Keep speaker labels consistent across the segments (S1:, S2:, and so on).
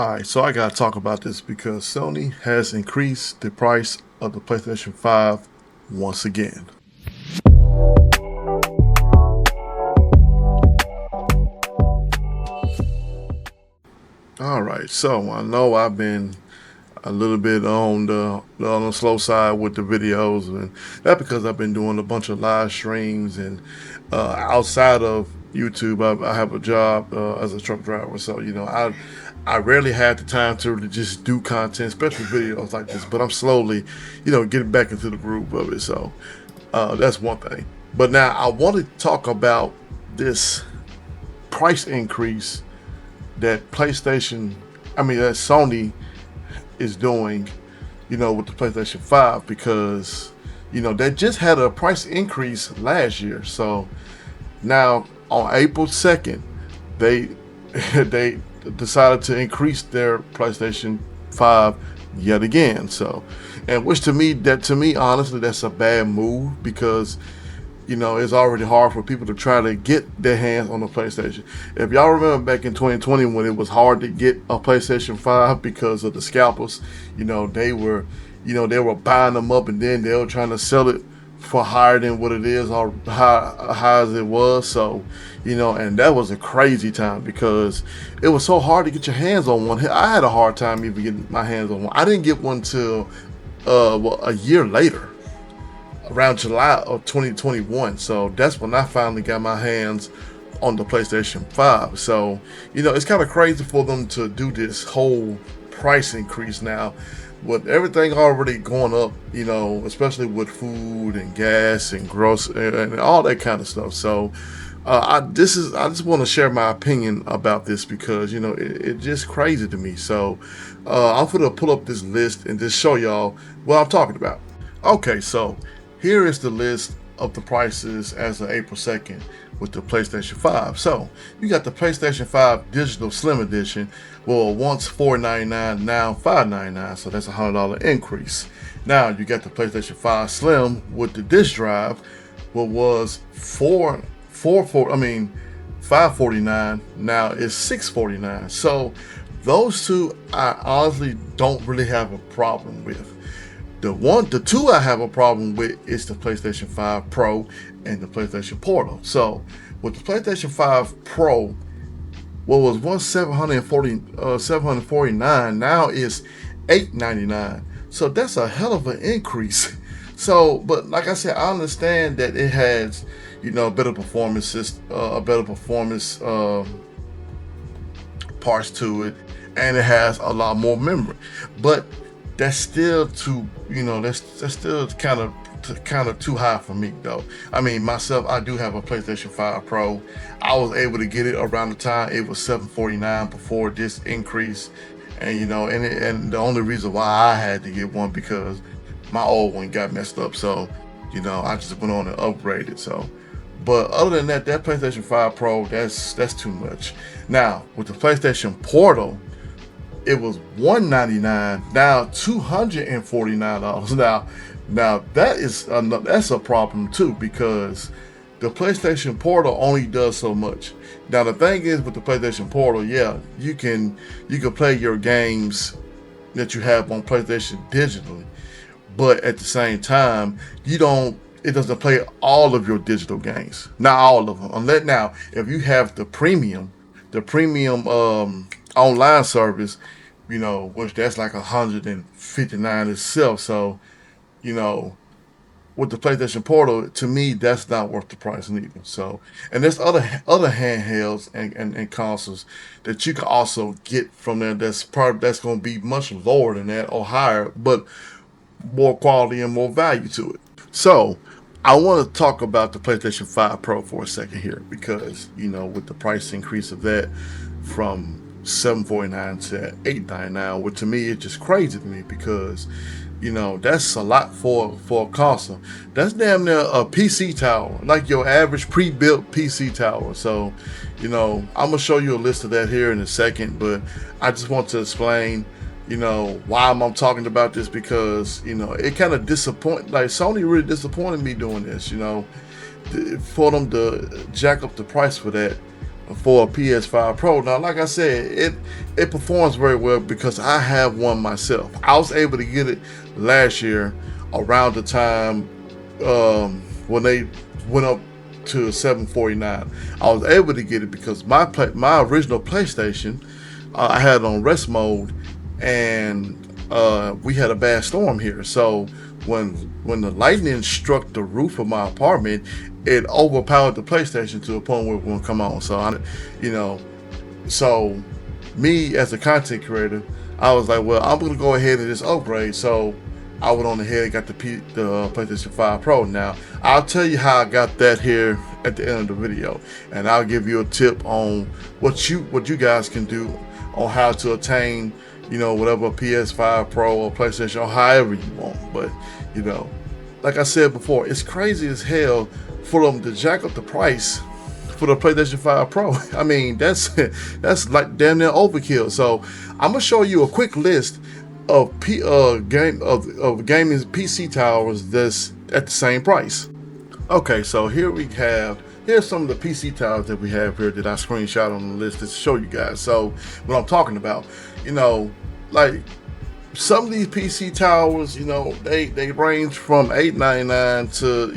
S1: Alright, so I gotta talk about this because Sony has increased the price of the PlayStation 5 once again. Alright, so I know I've been a little bit on the slow side with the videos, and that's because I've been doing a bunch of live streams and outside of YouTube. I have a job as a truck driver, so I rarely had the time to really just do content, especially videos like this. But I'm slowly, getting back into the groove of it. So that's one thing. But now I want to talk about this price increase that that Sony is doing, with the PlayStation 5 because, they just had a price increase last year. So now on April 2nd, they they decided to increase their PlayStation 5 yet again. So, and which to me honestly that's a bad move because it's already hard for people to try to get their hands on the PlayStation. If y'all remember back in 2020 when it was hard to get a PlayStation 5 because of the scalpers, they were buying them up and then they were trying to sell it for higher than what it is or high as it was. So, and that was a crazy time because it was so hard to get your hands on one. I had a hard time even getting my hands on one. I didn't get one till a year later, around July of 2021. So that's when I finally got my hands on the PlayStation 5. So, it's kind of crazy for them to do this whole price increase now with everything already going up, especially with food and gas and and all that kind of stuff. So, I just want to share my opinion about this because it's just crazy to me. So, I'm gonna pull up this list and just show y'all what I'm talking about. Okay, so here is the list of the prices as of April 2nd with the PlayStation 5. So you got the PlayStation 5 Digital Slim Edition. Well, once $499, now $599. So that's a $100 increase. Now you got the PlayStation 5 Slim with the disc drive. What was $549. Now it's $649. So those two I honestly don't really have a problem with. The two I have a problem with is the PlayStation 5 Pro and the PlayStation Portal. So with the PlayStation 5 Pro, what was once $749 now is $899. So that's a hell of an increase. So, but like I said, I understand that it has, better performance parts to it, and it has a lot more memory. But that's still that's still kind of too high for me though. I mean, myself, I do have a PlayStation 5 Pro. I was able to get it around the time it was $749 before this increase, and and the only reason why I had to get one because my old one got messed up. So, I just went on and upgraded. So, but other than that, that PlayStation 5 Pro, that's too much. Now with the PlayStation Portal, it was $199, now $249. Now that's a problem too because the PlayStation Portal only does so much. Now the thing is with the PlayStation Portal, yeah, you can play your games that you have on PlayStation digitally, but at the same time, it doesn't play all of your digital games, not all of them. Unless now, if you have the premium online service, which that's like 159 itself. So, with the PlayStation Portal, to me, that's not worth the price neither. So, and there's other handhelds and consoles that you can also get from there. That's going to be much lower than that or higher, but more quality and more value to it. So, I want to talk about the PlayStation 5 Pro for a second here because with the price increase of that from $749 to $899, which to me is just crazy to me because that's a lot for a console. That's damn near a PC tower, like your average pre-built PC tower. So I'm gonna show you a list of that here in a second, but I just want to explain why I'm talking about this because it kind of Sony really disappointed me doing this, for them to jack up the price for that for a PS5 Pro. Now, like I said, it performs very well because I have one myself. I was able to get it last year around the time when they went up to $749. I was able to get it because my original PlayStation, I had it on rest mode, and we had a bad storm here. So when the lightning struck the roof of my apartment, it overpowered the PlayStation to a point where it wouldn't come on. So so me as a content creator, I was like, well, I'm gonna go ahead and just upgrade. So I went on ahead and got the PlayStation 5 Pro. Now, I'll tell you how I got that here at the end of the video, and I'll give you a tip on what you guys can do on how to attain, whatever PS5 Pro or PlayStation or however you want. But, like I said before, it's crazy as hell for them to jack up the price for the PlayStation 5 Pro. I mean, that's like damn near overkill. So I'm gonna show you a quick list of gaming PC towers that's at the same price. Okay, so here's some of the PC towers that we have here that I screenshot on the list to show you guys. So what I'm talking about, like some of these PC towers, they range from $899 to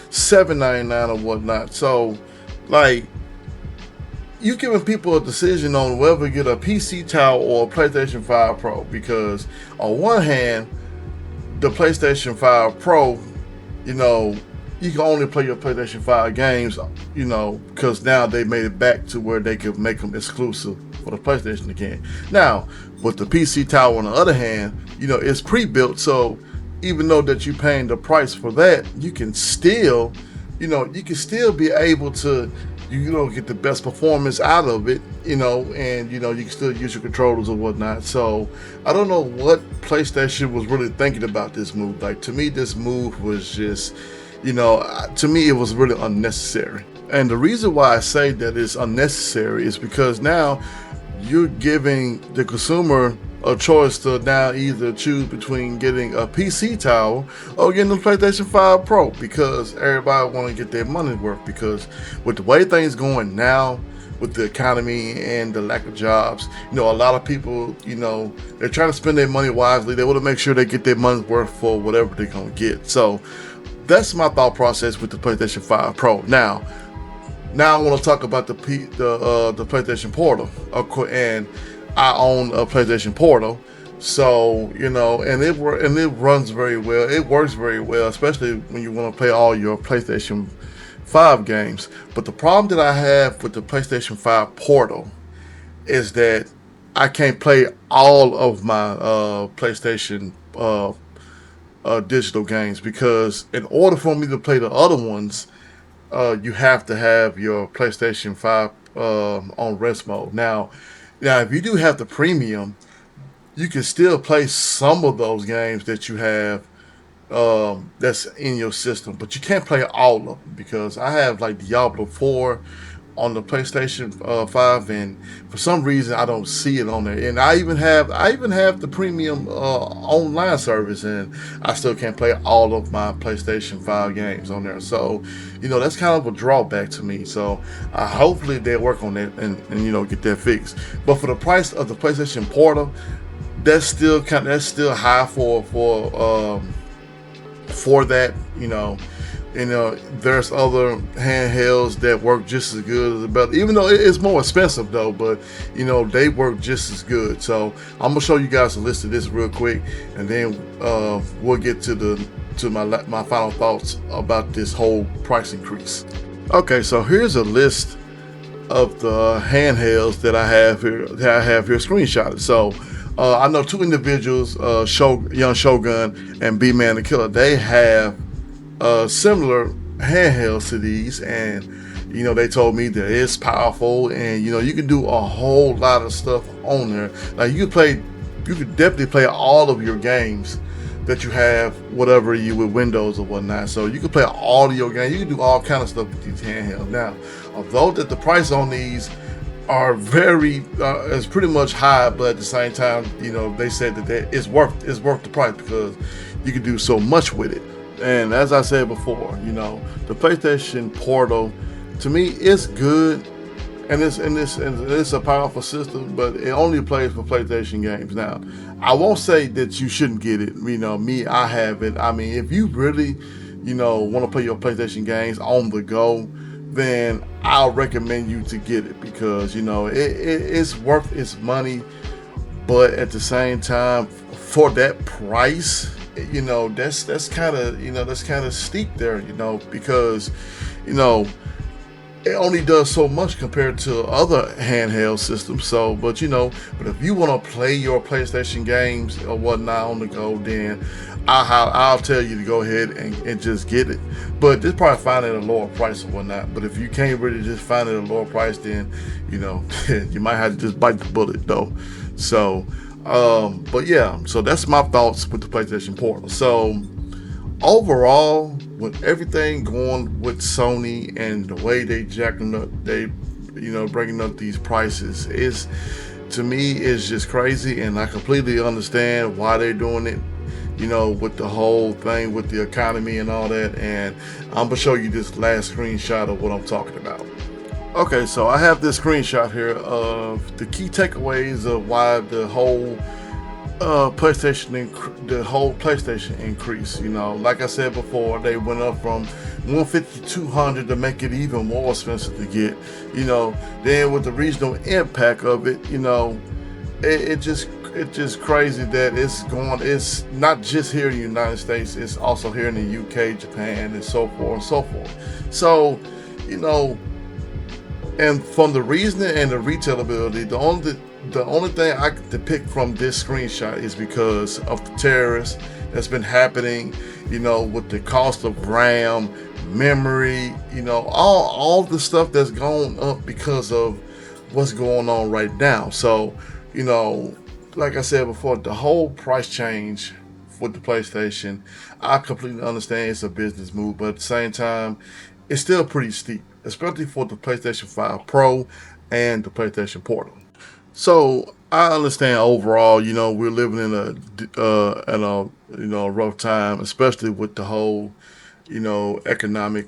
S1: $799 or whatnot. So like, you're giving people a decision on whether to get a PC tower or a PlayStation 5 Pro, because on one hand, the PlayStation 5 Pro, you can only play your PlayStation 5 games, because now they made it back to where they could make them exclusive for the PlayStation again. Now, with the PC tower on the other hand, it's pre-built, so even though that you're paying the price for that, you can still, be able to get the best performance out of it, and you can still use your controllers or whatnot. So I don't know what PlayStation was really thinking about this move. Like, to me, this move was just, to me, it was really unnecessary. And the reason why I say that it's unnecessary is because now you're giving the consumer a choice to now either choose between getting a PC tower or getting a PlayStation 5 Pro, because everybody want to get their money worth. Because with the way things going now, with the economy and the lack of jobs, a lot of people, they're trying to spend their money wisely. They want to make sure they get their money worth for whatever they're going to get. So that's my thought process with the PlayStation 5 Pro. Now I want to talk about the PlayStation Portal, and I own a PlayStation Portal, so and it runs very well. It works very well, especially when you want to play all your PlayStation 5 games. But the problem that I have with the PlayStation 5 Portal is that I can't play all of my PlayStation digital games, because in order for me to play the other ones, you have to have your PlayStation 5 on rest mode. Now, if you do have the premium, you can still play some of those games that you have that's in your system, but you can't play all of them, because I have like Diablo 4 on the PlayStation 5, and for some reason I don't see it on there. And I even have the premium online service, and I still can't play all of my PlayStation 5 games on there. So that's kind of a drawback to me. So hopefully they'll work on that and get that fixed. But for the price of the PlayStation Portal, that's still high for that. There's other handhelds that work just as good as better, even though it's more expensive though, but they work just as good. So I'm gonna show you guys a list of this real quick, and then we'll get to my final thoughts about this whole price increase. Okay, so here's a list of the handhelds that I have here screenshotted. So I know two individuals, Young Shogun and B-Man the Killer. They have similar handhelds to these, and they told me that it's powerful, and you can do a whole lot of stuff on there. Like, you could definitely play all of your games that you have, whatever you with Windows or whatnot. So you can play all of your games. You can do all kind of stuff with these handhelds. Now, although that the price on these are very is pretty much high, but at the same time, they said that it's worth the price, because you can do so much with it. And as I said before, the PlayStation Portal, to me, it's good, and it's a powerful system, but it only plays for PlayStation games. Now, I won't say that you shouldn't get it. I have it. I mean, if you really, want to play your PlayStation games on the go, then I'll recommend you to get it because it's worth its money. But at the same time, for that price, that's kind of steep there, because you know it only does so much compared to other handheld systems. So, but if you want to play your PlayStation games or whatnot on the go, then I'll tell you to go ahead and just get it. But just probably find it at a lower price or whatnot. But if you can't really just find it at a lower price, then you might have to just bite the bullet though. So, but yeah, so that's my thoughts with the PlayStation Portal. So overall, with everything going with Sony and the way they jacking up, bringing up these prices is, to me, is just crazy, and I completely understand why they're doing it. With the whole thing with the economy and all that, and I'm gonna show you this last screenshot of what I'm talking about. Okay, so I have this screenshot here of the key takeaways of why the whole PlayStation increase. Like I said before, they went up from 150 to 200 to make it even more expensive to get. Then with the regional impact of it, it's just crazy that it's not just here in the United States, it's also here in the UK, Japan, and so forth and so forth. So, and from the reasoning and the retailability, the only thing I could pick from this screenshot is because of the terrorists that's been happening, with the cost of RAM, memory, all the stuff that's gone up because of what's going on right now. So, like I said before, the whole price change with the PlayStation, I completely understand it's a business move, but at the same time, it's still pretty steep, especially for the PlayStation 5 Pro and the PlayStation Portal. So I understand overall, we're living in a rough time, especially with the whole, economic,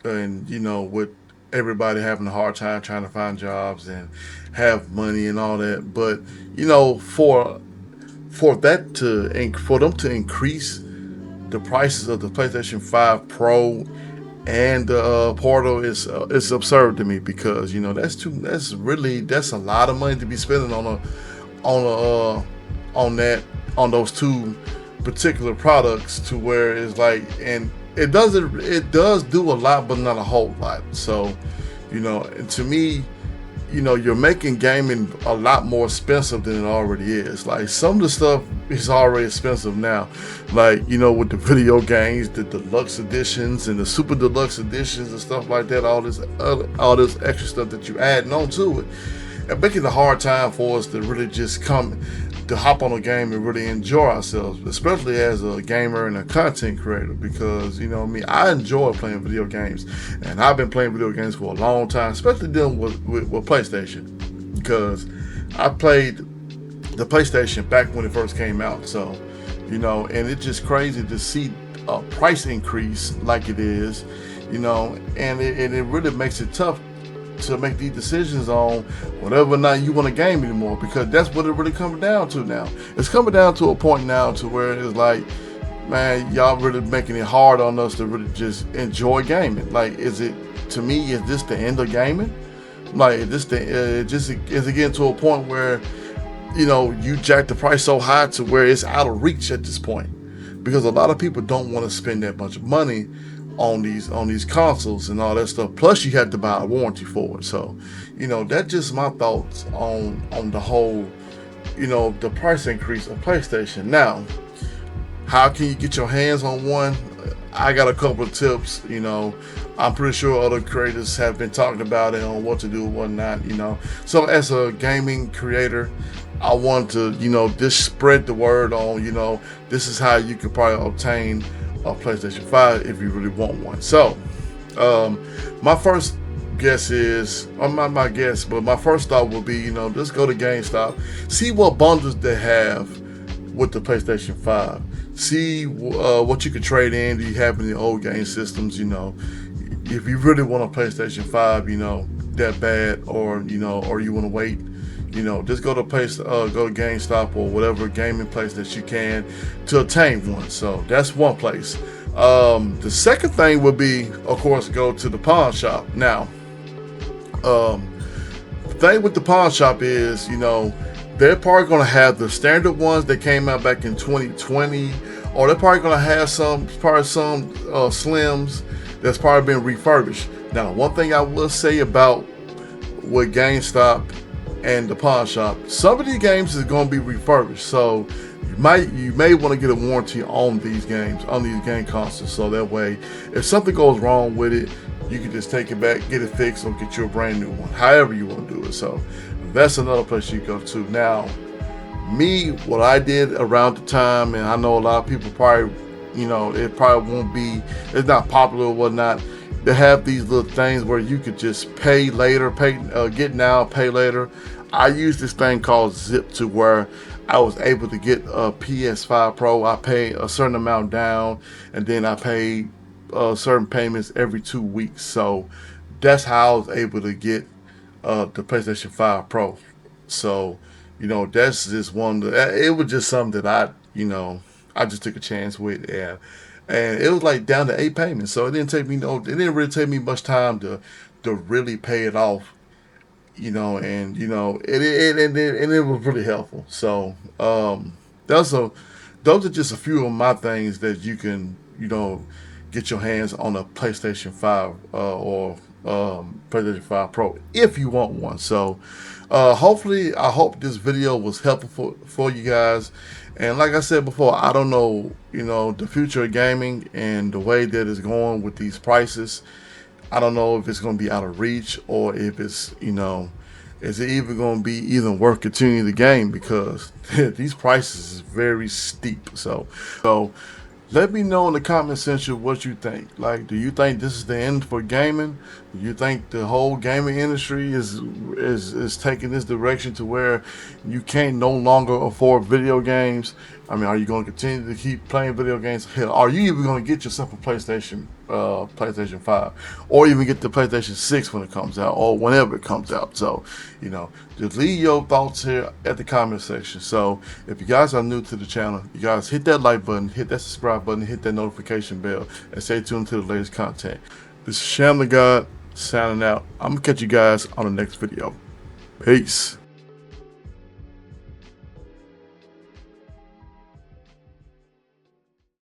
S1: and with everybody having a hard time trying to find jobs and have money and all that. But for them to increase the prices of the PlayStation 5 Pro and the Portal is absurd to me, because that's a lot of money to be spending on those two particular products, to where it's like, and it does do a lot but not a whole lot. So and to me, you're making gaming a lot more expensive than it already is. Like, some of the stuff is already expensive now. Like, with the video games, the deluxe editions and the super deluxe editions and stuff like that, all this extra stuff that you add on to it, and making it a hard time for us to really just come to hop on a game and really enjoy ourselves, especially as a gamer and a content creator, because I enjoy playing video games, and I've been playing video games for a long time, especially dealing with PlayStation, because I played the PlayStation back when it first came out. So and it's just crazy to see a price increase like it is, and it really makes it tough to make these decisions on whatever or not you want to game anymore, because that's what it really comes down to now. It's coming down to a point now to where it's like, man, y'all really making it hard on us to really just enjoy gaming. Like, is this the end of gaming? Like, is it getting to a point where you jack the price so high to where it's out of reach at this point? Because a lot of people don't want to spend that much money on these consoles and all that stuff. Plus, you have to buy a warranty for it. So, that's just my thoughts on the whole, the price increase of PlayStation. Now, how can you get your hands on one? I got a couple of tips. I'm pretty sure other creators have been talking about it on what to do and whatnot. So as a gaming creator, I want to, just spread the word on, this is how you can probably obtain a PlayStation 5 if you really want one. So, my first guess is, not my guess, but my first thought would be, just go to GameStop, see what bundles they have with the PlayStation 5. See what you can trade in. Do you have any old game systems? If you really want a PlayStation 5, that bad, or or you want to wait, just go to go to GameStop or whatever gaming place that you can to obtain one. So that's one place. The second thing would be, of course, go to the pawn shop. Now, the thing with the pawn shop is, they're probably going to have the standard ones that came out back in 2020, or they're probably going to have some slims that's probably been refurbished. Now, one thing I will say about with GameStop and the pawn shop, some of these games is going to be refurbished, so you may want to get a warranty on these games, on these game consoles, so that way if something goes wrong with it, you can just take it back, get it fixed, or get you a brand new one, however you want to do it. So that's another place you go to. Now, me, what I did around the time, and I know a lot of people probably, it probably won't be, it's not popular or whatnot. They have these little things where you could just pay later, get now, pay later. I used this thing called Zip, to where I was able to get a PS5 Pro. I paid a certain amount down, and then I paid certain payments every 2 weeks. So that's how I was able to get the PlayStation 5 Pro. So, that's just one. It was just something that I just took a chance with, and it was like down to 8 payments. So it didn't take me it didn't really take me much time to really pay it off. And it was really helpful. So those are just a few of my things that you can get your hands on a PlayStation 5 or PlayStation 5 Pro if you want one. So hopefully, I hope this video was helpful for you guys. And like I said before, I don't know, the future of gaming and the way that it's going with these prices. I don't know if it's going to be out of reach, or if it's, is it even going to be even worth continuing the game, because these prices is very steep. So let me know in the comment section what you think. Like, do you think this is the end for gaming? Do you think the whole gaming industry is taking this direction to where you can't no longer afford video games? I mean, are you going to continue to keep playing video games? Hell, are you even going to get yourself a PlayStation 5, or even get the PlayStation 6 when it comes out, or whenever it comes out? So, just leave your thoughts here at the comment section. So, if you guys are new to the channel, you guys hit that like button, hit that subscribe button, hit that notification bell, and stay tuned to the latest content. This is Sham the God signing out. I'm gonna catch you guys on the next video. Peace.